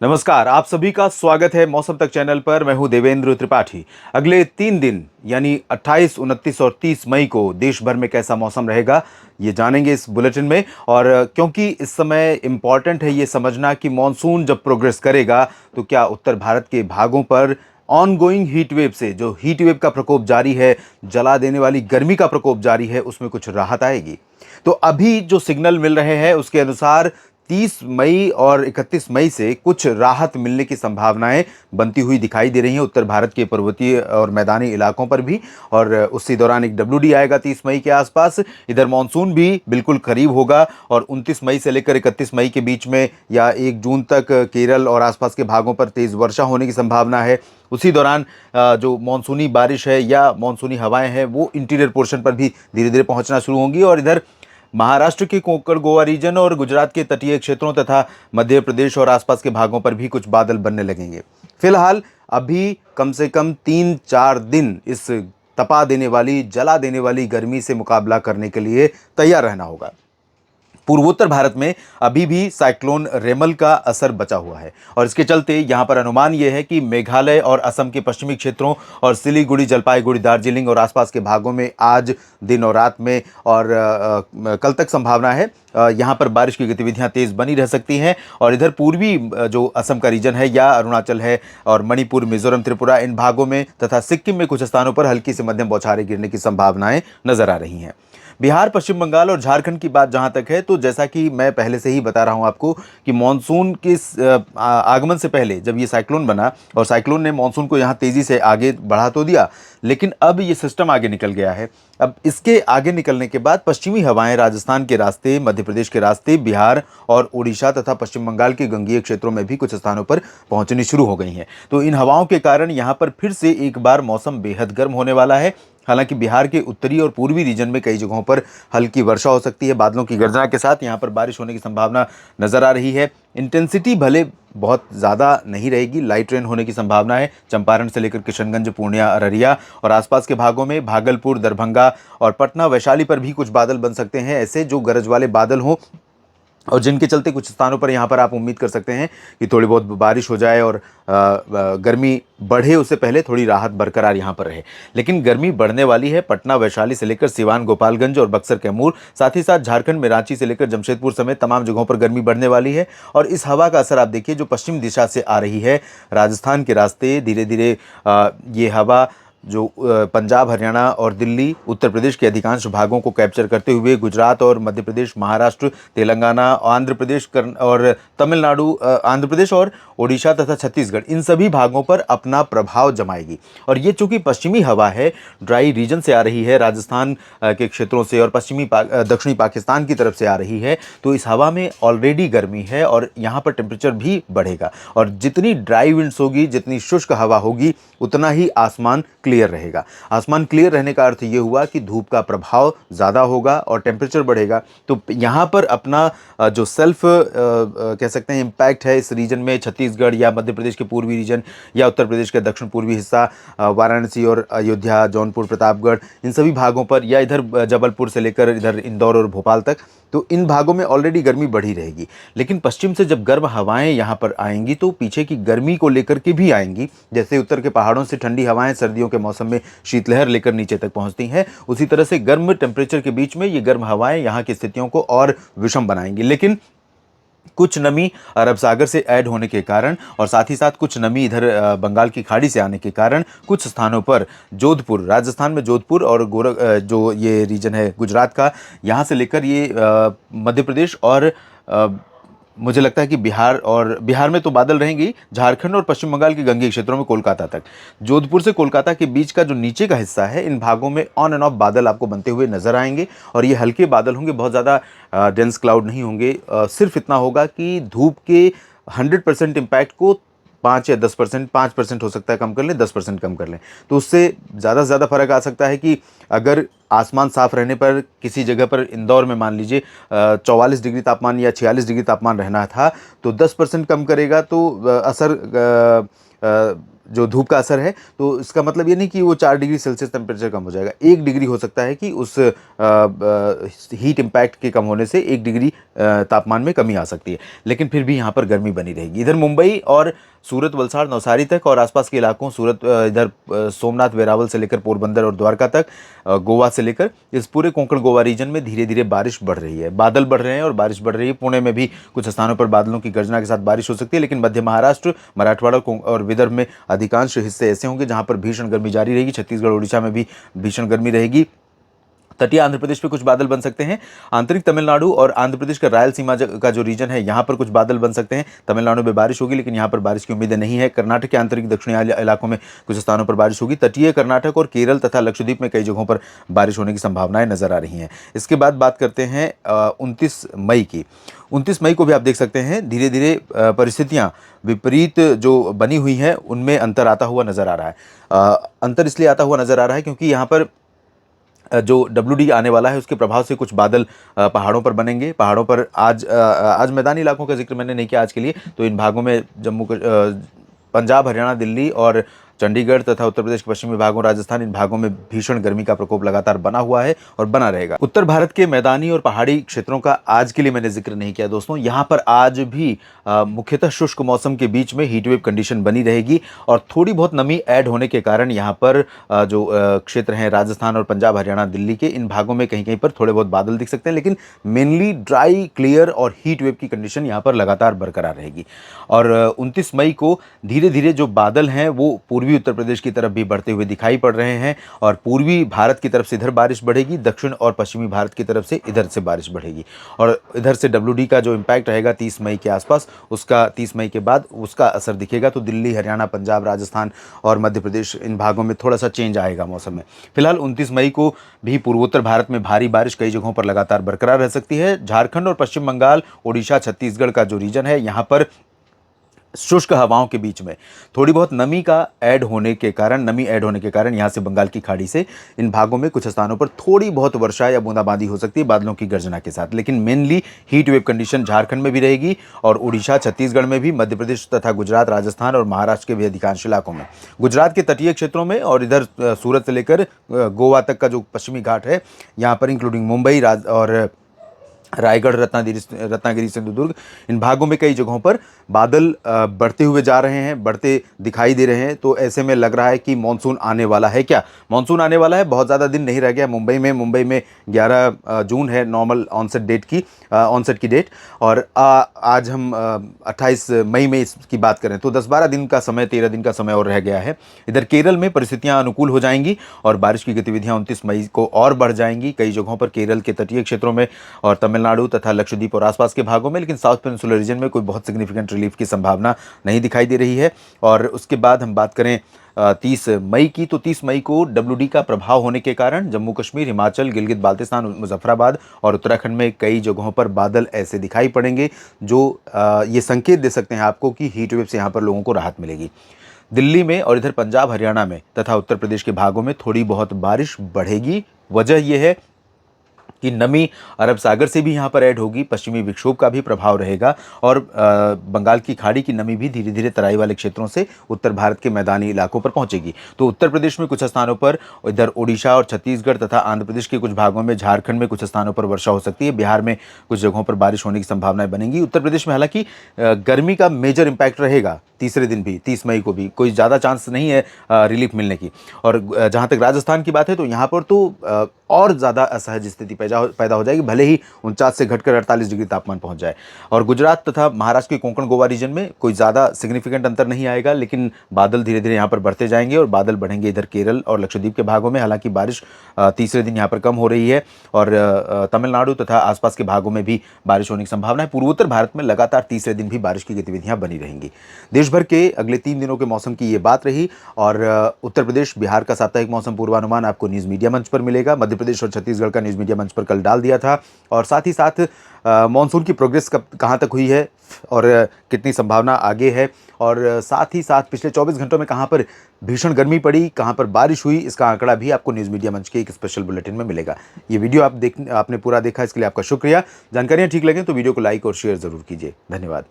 नमस्कार, आप सभी का स्वागत है मौसम तक चैनल पर। मैं हूं देवेंद्र त्रिपाठी। अगले 3 दिन यानी 28, 29 और 30 मई को देश भर में कैसा मौसम रहेगा ये जानेंगे इस बुलेटिन में। और क्योंकि इस समय इम्पॉर्टेंट है ये समझना कि मॉनसून जब प्रोग्रेस करेगा तो क्या उत्तर भारत के भागों पर ऑन गोइंग हीट वेव से, जो हीट वेव का प्रकोप जारी है, जला देने वाली गर्मी का प्रकोप जारी है, उसमें कुछ राहत आएगी। तो अभी जो सिग्नल मिल रहे हैं उसके अनुसार 30 मई और 31 मई से कुछ राहत मिलने की संभावनाएं बनती हुई दिखाई दे रही हैं उत्तर भारत के पर्वतीय और मैदानी इलाकों पर भी। और उसी दौरान एक डब्ल्यूडी आएगा 30 मई के आसपास। इधर मानसून भी बिल्कुल करीब होगा और 29 मई से लेकर 31 मई के बीच में या 1 जून तक केरल और आसपास के भागों पर तेज वर्षा होने की संभावना है। उसी दौरान जो मानसूनी बारिश है या मानसूनी हवाएं हैं वो इंटीरियर पोर्शन पर भी धीरे धीरे पहुंचना शुरू होंगी। और इधर महाराष्ट्र के कोंकण गोवा रीजन और गुजरात के तटीय क्षेत्रों तथा मध्य प्रदेश और आसपास के भागों पर भी कुछ बादल बनने लगेंगे। फिलहाल अभी कम से कम 3-4 दिन इस तपा देने वाली, जला देने वाली गर्मी से मुकाबला करने के लिए तैयार रहना होगा। पूर्वोत्तर भारत में अभी भी साइक्लोन रेमल का असर बचा हुआ है और इसके चलते यहाँ पर अनुमान यह है कि मेघालय और असम के पश्चिमी क्षेत्रों और सिलीगुड़ी, जलपाईगुड़ी, दार्जिलिंग और आसपास के भागों में आज दिन और रात में और कल तक संभावना है यहाँ पर बारिश की गतिविधियाँ तेज बनी रह सकती हैं। और इधर पूर्वी जो असम का रीजन है या अरुणाचल है और मणिपुर, मिजोरम, त्रिपुरा, इन भागों में तथा सिक्किम में कुछ स्थानों पर हल्की से मध्यम बौछारें गिरने की संभावनाएं नजर आ रही हैं। बिहार, पश्चिम बंगाल और झारखंड की बात जहां तक है तो जैसा कि मैं पहले से ही बता रहा हूं आपको कि मानसून के आगमन से पहले जब ये साइक्लोन बना और साइक्लोन ने मानसून को यहां तेजी से आगे बढ़ा तो दिया, लेकिन अब ये सिस्टम आगे निकल गया है। अब इसके आगे निकलने के बाद पश्चिमी हवाएं राजस्थान के रास्ते, मध्य प्रदेश के रास्ते, बिहार और उड़ीसा तथा पश्चिम बंगाल के गंगीय क्षेत्रों में भी कुछ स्थानों पर पहुंचनी शुरू हो गई हैं। तो इन हवाओं के कारण यहां पर फिर से एक बार मौसम बेहद गर्म होने वाला है। हालांकि बिहार के उत्तरी और पूर्वी रीजन में कई जगहों पर हल्की वर्षा हो सकती है, बादलों की गर्जना के साथ यहाँ पर बारिश होने की संभावना नजर आ रही है। इंटेंसिटी भले बहुत ज़्यादा नहीं रहेगी, लाइट रेन होने की संभावना है चंपारण से लेकर किशनगंज, पूर्णिया, अररिया और आसपास के भागों में। भागलपुर, दरभंगा और पटना, वैशाली पर भी कुछ बादल बन सकते हैं, ऐसे जो गरज वाले बादल हों और जिनके चलते कुछ स्थानों पर यहाँ पर आप उम्मीद कर सकते हैं कि थोड़ी बहुत बारिश हो जाए और गर्मी बढ़े, उससे पहले थोड़ी राहत बरकरार यहाँ पर रहे। लेकिन गर्मी बढ़ने वाली है पटना, वैशाली से लेकर सिवान, गोपालगंज और बक्सर, कैमूर, साथ ही साथ झारखंड में रांची से लेकर जमशेदपुर समेत तमाम जगहों पर गर्मी बढ़ने वाली है। और इस हवा का असर आप देखिए जो पश्चिम दिशा से आ रही है राजस्थान के रास्ते, धीरे धीरे ये हवा जो पंजाब, हरियाणा और दिल्ली, उत्तर प्रदेश के अधिकांश भागों को कैप्चर करते हुए गुजरात और मध्य प्रदेश, महाराष्ट्र, तेलंगाना, आंध्र प्रदेश और तमिलनाडु, आंध्र प्रदेश और ओडिशा तथा छत्तीसगढ़, इन सभी भागों पर अपना प्रभाव जमाएगी। और ये चूंकि पश्चिमी हवा है, ड्राई रीजन से आ रही है, राजस्थान के क्षेत्रों से और दक्षिणी पाकिस्तान की तरफ से आ रही है, तो इस हवा में ऑलरेडी गर्मी है और यहाँ पर टेम्परेचर भी बढ़ेगा। और जितनी ड्राई विंड्स होगी, जितनी शुष्क हवा होगी, उतना ही आसमान क्लियर रहेगा। आसमान क्लियर रहने का अर्थ ये हुआ कि धूप का प्रभाव ज़्यादा होगा और टेम्परेचर बढ़ेगा। तो यहाँ पर अपना जो सेल्फ कह सकते हैं इम्पैक्ट है इस रीजन में, छत्तीसगढ़ या मध्य प्रदेश के पूर्वी रीजन या उत्तर प्रदेश का दक्षिण पूर्वी हिस्सा, वाराणसी और अयोध्या, जौनपुर, प्रतापगढ़, इन सभी भागों पर या इधर जबलपुर से लेकर इधर इंदौर और भोपाल तक, तो इन भागों में ऑलरेडी गर्मी बढ़ी रहेगी। लेकिन पश्चिम से जब गर्म हवाएं यहाँ पर आएंगी तो पीछे की गर्मी को लेकर के भी आएंगी। जैसे उत्तर के पहाड़ों से ठंडी हवाएं सर्दियों के मौसम में शीतलहर लेकर नीचे तक पहुंचती हैं, उसी तरह से गर्म टेम्परेचर के बीच में ये गर्म हवाएं यहाँ की स्थितियों को और विषम बनाएंगी। लेकिन कुछ नमी अरब सागर से ऐड होने के कारण और साथ ही साथ कुछ नमी इधर बंगाल की खाड़ी से आने के कारण कुछ स्थानों पर जोधपुर, राजस्थान में जोधपुर और जो ये रीजन है गुजरात का, यहाँ से लेकर ये मध्य प्रदेश और मुझे लगता है कि बिहार में तो बादल रहेंगी, झारखंड और पश्चिम बंगाल के गंगीय क्षेत्रों में कोलकाता तक, जोधपुर से कोलकाता के बीच का जो नीचे का हिस्सा है, इन भागों में ऑन एंड ऑफ बादल आपको बनते हुए नजर आएंगे। और ये हल्के बादल होंगे, बहुत ज़्यादा डेंस क्लाउड नहीं होंगे। सिर्फ इतना होगा कि धूप के 100% इम्पैक्ट को 5 या 10%, 5% हो सकता है कम कर लें, 10% कम कर लें, तो उससे ज़्यादा से ज़्यादा फर्क आ सकता है कि अगर आसमान साफ रहने पर किसी जगह पर इंदौर में मान लीजिए 44 डिग्री तापमान या 46 डिग्री तापमान रहना था, तो 10% कम करेगा तो असर जो धूप का असर है, तो इसका मतलब ये नहीं कि वो 4 डिग्री सेल्सियस टेम्परेचर कम हो जाएगा। 1 डिग्री हो सकता है कि उस हीट इम्पैक्ट के कम होने से 1 डिग्री तापमान में कमी आ सकती है, लेकिन फिर भी यहाँ पर गर्मी बनी रहेगी। इधर मुंबई और सूरत, वलसाड़, नवसारी तक और आसपास के इलाकों, सूरत इधर सोमनाथ, वेरावल से लेकर पोरबंदर और द्वारका तक, गोवा से लेकर इस पूरे कोंकण गोवा रीजन में धीरे धीरे बारिश बढ़ रही है। बादल बढ़ रहे हैं और बारिश बढ़ रही है। पुणे में भी कुछ स्थानों पर बादलों की गर्जना के साथ बारिश हो सकती है, लेकिन मध्य महाराष्ट्र, मराठवाड़ा और विदर्भ में अधिकांश हिस्से ऐसे होंगे जहां पर भीषण गर्मी जारी रहेगी। छत्तीसगढ़, उड़ीसा में भी भीषण गर्मी रहेगी। तटीय आंध्र प्रदेश पे कुछ बादल बन सकते हैं। आंतरिक तमिलनाडु और आंध्र प्रदेश का रायलसीमा का जो रीजन है, यहाँ पर कुछ बादल बन सकते हैं। तमिलनाडु में बारिश होगी, लेकिन यहाँ पर बारिश की उम्मीदें नहीं है। कर्नाटक के आंतरिक दक्षिणी इलाकों में कुछ स्थानों पर बारिश होगी। तटीय कर्नाटक और केरल तथा लक्षद्वीप में कई जगहों पर बारिश होने की संभावनाएं नजर आ रही हैं। इसके बाद बात करते हैं 29 मई की। 29 मई को भी आप देख सकते हैं धीरे धीरे परिस्थितियां विपरीत जो बनी हुई हैं उनमें अंतर आता हुआ नजर आ रहा है। अंतर इसलिए आता हुआ नजर आ रहा है क्योंकि यहाँ पर जो WD आने वाला है उसके प्रभाव से कुछ बादल पहाड़ों पर बनेंगे। पहाड़ों पर आज मैदानी इलाकों का जिक्र मैंने नहीं किया आज के लिए, तो इन भागों में पंजाब, हरियाणा, दिल्ली और चंडीगढ़ तथा उत्तर प्रदेश के पश्चिमी भागों, राजस्थान, इन भागों में भीषण गर्मी का प्रकोप लगातार बना हुआ है और बना रहेगा। उत्तर भारत के मैदानी और पहाड़ी क्षेत्रों का आज के लिए मैंने जिक्र नहीं किया दोस्तों। यहाँ पर आज भी मुख्यतः शुष्क मौसम के बीच में हीट वेव कंडीशन बनी रहेगी और थोड़ी बहुत नमी ऐड होने के कारण यहाँ पर जो क्षेत्र हैं राजस्थान और पंजाब, हरियाणा, दिल्ली के, इन भागों में कहीं कहीं पर थोड़े बहुत बादल दिख सकते हैं, लेकिन मेनली ड्राई, क्लियर और हीट वेव की कंडीशन यहाँ पर लगातार बरकरार रहेगी। और 29 मई को धीरे धीरे जो बादल हैं वो पूर्वी उत्तर प्रदेश की तरफ भी बढ़ते हुए दिखाई पड़ रहे हैं और पूर्वी भारत की तरफ से इधर बारिश बढ़ेगी, दक्षिण और पश्चिमी भारत की तरफ से इधर से बारिश बढ़ेगी और इधर से WD का जो इम्पैक्ट रहेगा 30 मई के आसपास, उसका 30 मई के बाद उसका असर दिखेगा। तो दिल्ली, हरियाणा, पंजाब, राजस्थान और मध्य प्रदेश, इन भागों में थोड़ा सा चेंज आएगा मौसम में। फिलहाल 29 मई को भी पूर्वोत्तर भारत में भारी बारिश कई जगहों पर लगातार बरकरार रह सकती है। झारखंड और पश्चिम बंगाल, ओडिशा, छत्तीसगढ़ का जो रीजन है, यहाँ पर शुष्क हवाओं के बीच में थोड़ी बहुत नमी ऐड होने के कारण यहाँ से बंगाल की खाड़ी से इन भागों में कुछ स्थानों पर थोड़ी बहुत वर्षा या बूंदाबांदी हो सकती है बादलों की गर्जना के साथ, लेकिन mainly heat wave condition Jharkhand में भी रहेगी और उड़ीसा, छत्तीसगढ़ में भी, मध्य प्रदेश तथा गुजरात, राजस्थान और महाराष्ट्र के भी अधिकांश इलाकों में, गुजरात के तटीय क्षेत्रों में और इधर सूरत से लेकर गोवा तक का जो पश्चिमी घाट है, यहाँ पर इंक्लूडिंग मुंबई और रायगढ़, रत्नागिरी, सिंधुदुर्ग, इन भागों में कई जगहों पर बादल बढ़ते हुए जा रहे हैं, बढ़ते दिखाई दे रहे हैं। तो ऐसे में लग रहा है कि मानसून आने वाला है। क्या मानसून आने वाला है? बहुत ज़्यादा दिन नहीं रह गया। मुंबई में 11 जून है नॉर्मल ऑनसेट की डेट और आज हम 28 मई में इसकी बात करें तो 10-12 दिन का समय, 13 दिन का समय और रह गया है। इधर केरल में परिस्थितियाँ अनुकूल हो जाएंगी और बारिश की गतिविधियाँ 29 मई को और बढ़ जाएंगी कई जगहों पर, केरल के तटीय क्षेत्रों में और तमिलनाडु तथा लक्षद्वीप और आसपास के भागों में, लेकिन साउथ पेनिनसुलर रीजन में कोई बहुत सिग्निफिकेंट रिलीफ की संभावना नहीं दिखाई दे रही है। और उसके बाद हम बात करें 30 मई की, तो 30 मई को WD का प्रभाव होने के कारण जम्मू कश्मीर, हिमाचल, गिलगित बाल्टिस्तान, मुजफ्फराबाद और उत्तराखंड में कई जगहों पर बादल ऐसे दिखाई पड़ेंगे जो ये संकेत दे सकते हैं आपको कि हीट वेव से यहाँ पर लोगों को राहत मिलेगी। दिल्ली में और इधर पंजाब, हरियाणा में तथा उत्तर प्रदेश के भागों में थोड़ी बहुत बारिश बढ़ेगी। वजह यह है कि नमी अरब सागर से भी यहाँ पर ऐड होगी, पश्चिमी विक्षोभ का भी प्रभाव रहेगा और बंगाल की खाड़ी की नमी भी धीरे धीरे तराई वाले क्षेत्रों से उत्तर भारत के मैदानी इलाकों पर पहुंचेगी। तो उत्तर प्रदेश में कुछ स्थानों पर, इधर ओडिशा और छत्तीसगढ़ तथा आंध्र प्रदेश के कुछ भागों में, झारखंड में कुछ स्थानों पर वर्षा हो सकती है। बिहार में कुछ जगहों पर बारिश होने की संभावनाएं बनेंगी। उत्तर प्रदेश में हालांकि गर्मी का मेजर इंपैक्ट रहेगा। तीसरे दिन भी 30 मई को भी कोई ज़्यादा चांस नहीं है रिलीफ मिलने की। और जहाँ तक राजस्थान की बात है तो यहाँ पर तो और ज़्यादा असहज स्थिति पैदा हो जाएगी, भले ही 49 से घटकर 48 डिग्री तापमान पहुँच जाए। और गुजरात तथा महाराष्ट्र के कोंकण गोवा रीजन में कोई ज़्यादा सिग्निफिकेंट अंतर नहीं आएगा, लेकिन बादल धीरे धीरे यहाँ पर बढ़ते जाएंगे और बादल बढ़ेंगे इधर केरल और लक्षद्वीप के भागों में। हालांकि बारिश तीसरे दिन यहाँ पर कम हो रही है और तमिलनाडु तथा आसपास के भागों में भी बारिश होने की संभावना है। पूर्वोत्तर भारत में लगातार तीसरे दिन भी बारिश की गतिविधियाँ बनी रहेंगी। देश भर के अगले 3 दिनों के मौसम की ये बात रही। और उत्तर प्रदेश, बिहार का साप्ताहिक मौसम पूर्वानुमान आपको न्यूज़ मीडिया मंच पर मिलेगा। मध्य प्रदेश और छत्तीसगढ़ का न्यूज़ मीडिया मंच पर कल डाल दिया था। और साथ ही साथ मानसून की प्रोग्रेस कहाँ तक हुई है और कितनी संभावना आगे है, और साथ ही साथ पिछले 24 घंटों में कहाँ पर भीषण गर्मी पड़ी, कहाँ पर बारिश हुई, इसका आंकड़ा भी आपको न्यूज़ मीडिया मंच के एक स्पेशल बुलेटिन में मिलेगा। ये वीडियो आपने पूरा देखा, इसके लिए आपका शुक्रिया। जानकारियाँ ठीक लगें तो वीडियो को लाइक और शेयर ज़रूर कीजिए। धन्यवाद।